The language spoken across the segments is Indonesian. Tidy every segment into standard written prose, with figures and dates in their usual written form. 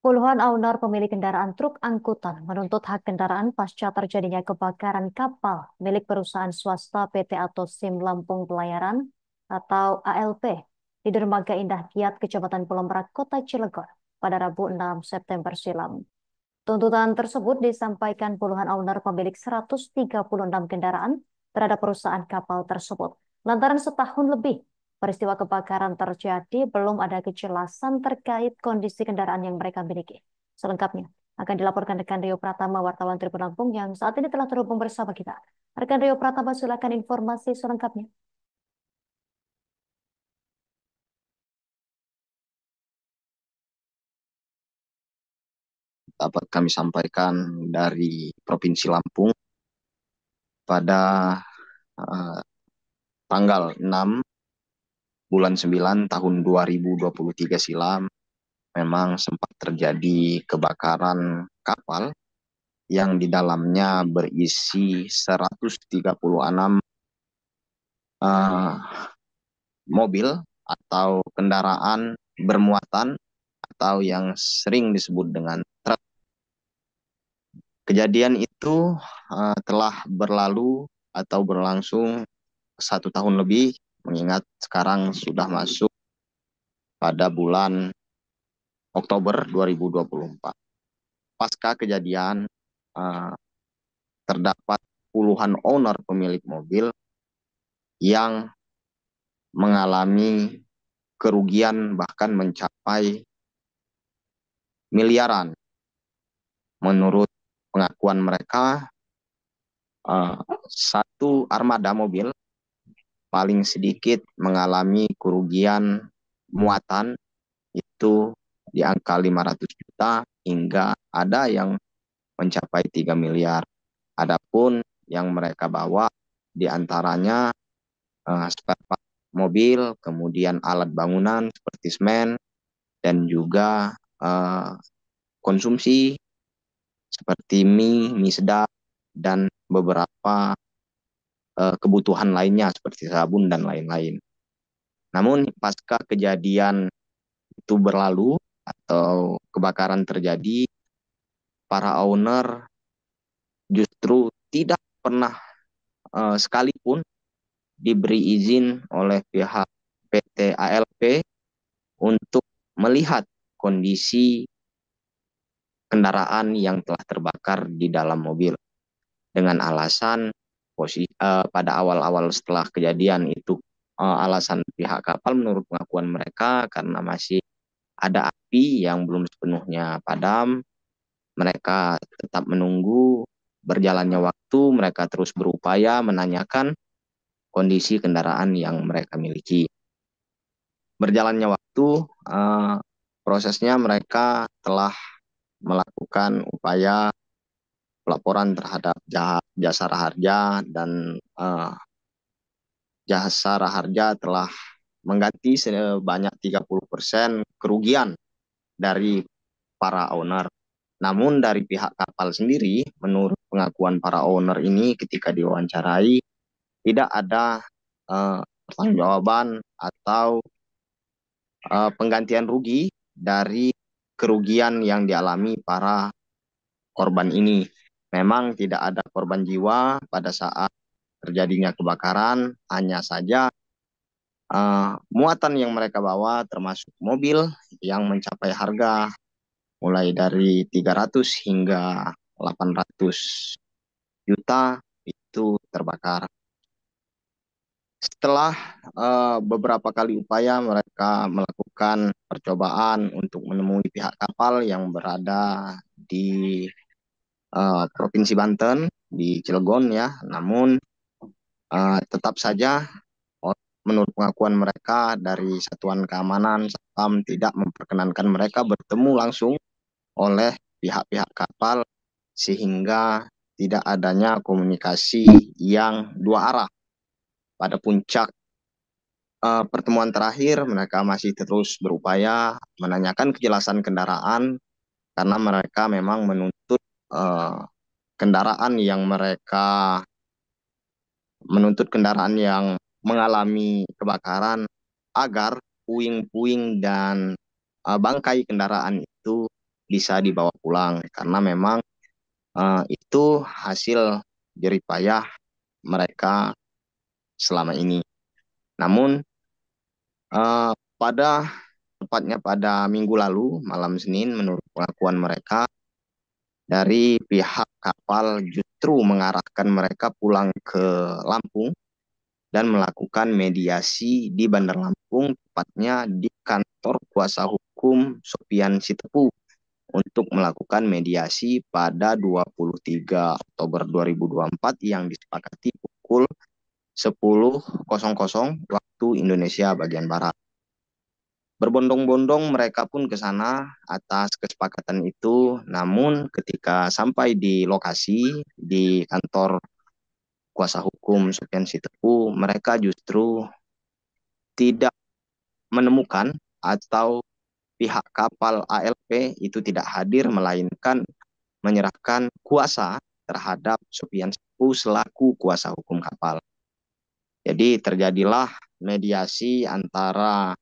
Puluhan owner pemilik kendaraan truk angkutan menuntut hak kendaraan pasca terjadinya kebakaran kapal milik perusahaan swasta PT atau SIM Lampung Pelayaran atau ALP di Dermaga Indah Kiat, Kecamatan Pulau Merak, Kota Cilegon pada Rabu 6 September silam. Tuntutan tersebut disampaikan puluhan owner pemilik 136 kendaraan terhadap perusahaan kapal tersebut. Lantaran setahun lebih peristiwa kebakaran terjadi, belum ada kejelasan terkait kondisi kendaraan yang mereka miliki. Selengkapnya akan dilaporkan rekan Rio Pratama, wartawan Tribun Lampung yang saat ini telah terhubung bersama kita. Rekan Rio Pratama, silakan informasi selengkapnya. Dapat kami sampaikan dari Provinsi Lampung pada eh, tanggal 6 bulan 9 tahun 2023 silam memang sempat terjadi kebakaran kapal yang di dalamnya berisi 136 eh, mobil atau kendaraan bermuatan atau yang sering disebut dengan truk. Kejadian itu telah berlalu atau berlangsung 1 tahun lebih, mengingat sekarang sudah masuk pada bulan Oktober 2024. Pasca kejadian, uh, terdapat puluhan owner pemilik mobil yang mengalami kerugian bahkan mencapai miliaran. Menurut pengakuan mereka, satu armada mobil paling sedikit mengalami kerugian muatan itu di angka 500 juta hingga ada yang mencapai 3 miliar. Adapun yang mereka bawa diantaranya spare part mobil, kemudian alat bangunan seperti semen, dan juga konsumsi seperti mie sedap, dan beberapa kebutuhan lainnya seperti sabun dan lain-lain. Namun pasca kejadian itu berlalu atau kebakaran terjadi, para owner justru tidak pernah sekalipun diberi izin oleh pihak PT ALP untuk melihat kondisi kendaraan yang telah terbakar di dalam mobil, dengan alasan pada awal-awal setelah kejadian itu, alasan pihak kapal menurut pengakuan mereka karena masih ada api yang belum sepenuhnya padam. Mereka tetap menunggu berjalannya waktu, mereka terus berupaya menanyakan kondisi kendaraan yang mereka miliki. Berjalannya waktu, prosesnya mereka telah melakukan upaya pelaporan terhadap Jasara Harja, dan Jasara Harja telah mengganti sebanyak 30% kerugian dari para owner. Namun dari pihak kapal sendiri, menurut pengakuan para owner ini ketika diwawancarai, tidak ada pertanggungjawaban atau penggantian rugi dari kerugian yang dialami para korban ini. Memang tidak ada korban jiwa pada saat terjadinya kebakaran, hanya saja muatan yang mereka bawa termasuk mobil yang mencapai harga mulai dari 300 hingga 800 juta itu terbakar. Setelah beberapa kali upaya, mereka melakukan percobaan untuk menemui pihak kapal yang berada di Provinsi Banten, di Cilegon ya. Namun tetap saja menurut pengakuan mereka dari Satuan Keamanan Satpam tidak memperkenankan mereka bertemu langsung oleh pihak-pihak kapal, sehingga tidak adanya komunikasi yang dua arah. Pada puncak pertemuan terakhir, mereka masih terus berupaya menanyakan kejelasan kendaraan karena mereka memang menuntut kendaraan yang mengalami kebakaran agar puing-puing dan bangkai kendaraan itu bisa dibawa pulang karena memang itu hasil jerih payah mereka selama ini. Namun pada tepatnya pada minggu lalu malam Senin, menurut pengakuan mereka, dari pihak kapal justru mengarahkan mereka pulang ke Lampung dan melakukan mediasi di Bandar Lampung, tepatnya di kantor kuasa hukum Sopian Sitepu, untuk melakukan mediasi pada 23 Oktober 2024 yang disepakati pukul 10.00 waktu Indonesia bagian Barat. Berbondong-bondong mereka pun ke sana atas kesepakatan itu, namun ketika sampai di lokasi di kantor kuasa hukum Sopian Sitepu, mereka justru tidak menemukan atau pihak kapal ALP itu tidak hadir, melainkan menyerahkan kuasa terhadap Sopian Sitepu selaku kuasa hukum kapal. Jadi terjadilah mediasi antara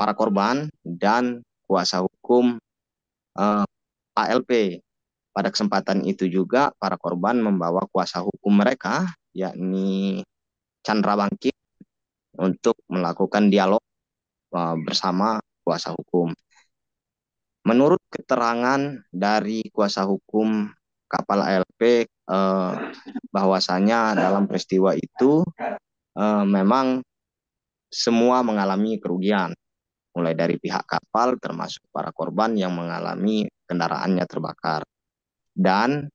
para korban dan kuasa hukum ALP. Pada kesempatan itu juga para korban membawa kuasa hukum mereka, yakni Chandra Bangkit, untuk melakukan dialog bersama kuasa hukum. Menurut keterangan dari kuasa hukum kapal ALP, bahwasanya dalam peristiwa itu memang semua mengalami kerugian, mulai dari pihak kapal termasuk para korban yang mengalami kendaraannya terbakar. Dan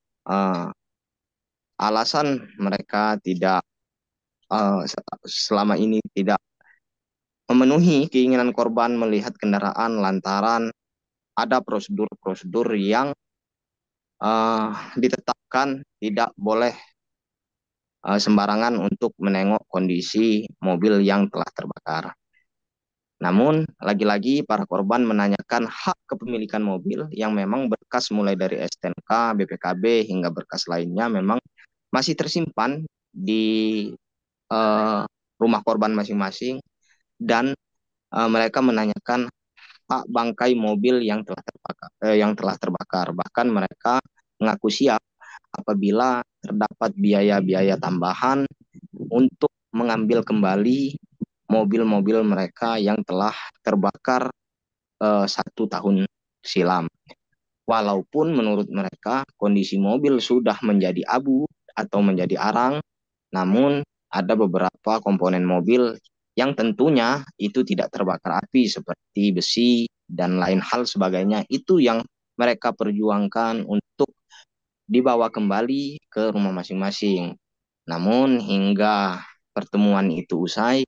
alasan mereka tidak selama ini tidak memenuhi keinginan korban melihat kendaraan lantaran ada prosedur-prosedur yang ditetapkan tidak boleh sembarangan untuk menengok kondisi mobil yang telah terbakar. Namun, lagi-lagi para korban menanyakan hak kepemilikan mobil yang memang berkas mulai dari STNK, BPKB, hingga berkas lainnya memang masih tersimpan di rumah korban masing-masing, dan mereka menanyakan hak bangkai mobil yang telah terbakar. Bahkan mereka mengaku siap apabila terdapat biaya-biaya tambahan untuk mengambil kembali mobil-mobil mereka yang telah terbakar 1 tahun silam. Walaupun menurut mereka kondisi mobil sudah menjadi abu atau menjadi arang, namun ada beberapa komponen mobil yang tentunya itu tidak terbakar api seperti besi dan lain hal sebagainya. Itu yang mereka perjuangkan untuk dibawa kembali ke rumah masing-masing. Namun hingga pertemuan itu usai,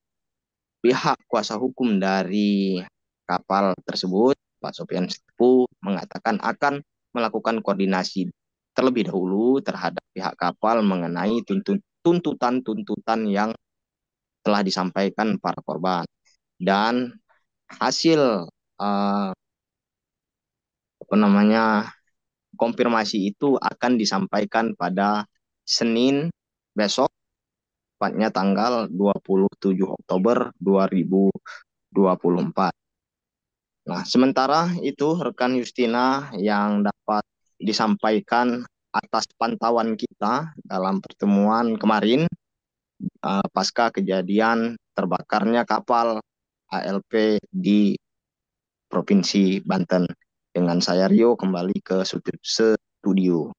pihak kuasa hukum dari kapal tersebut, Pak Sopian Sitepu, mengatakan akan melakukan koordinasi terlebih dahulu terhadap pihak kapal mengenai tuntutan-tuntutan yang telah disampaikan para korban. Dan hasil konfirmasi itu akan disampaikan pada Senin besok, tepatnya tanggal 27 Oktober 2024. Nah, sementara itu rekan Justina yang dapat disampaikan atas pantauan kita dalam pertemuan kemarin pasca kejadian terbakarnya kapal ALP di Provinsi Banten. Dengan saya Rio kembali ke studio.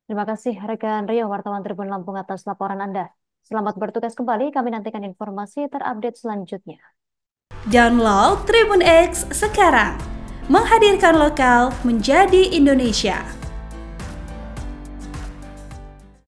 Terima kasih rekan Rio, wartawan Tribun Lampung atas laporan Anda. Selamat bertugas kembali, kami nantikan informasi terupdate selanjutnya. Download Tribun X sekarang, menghadirkan lokal menjadi Indonesia.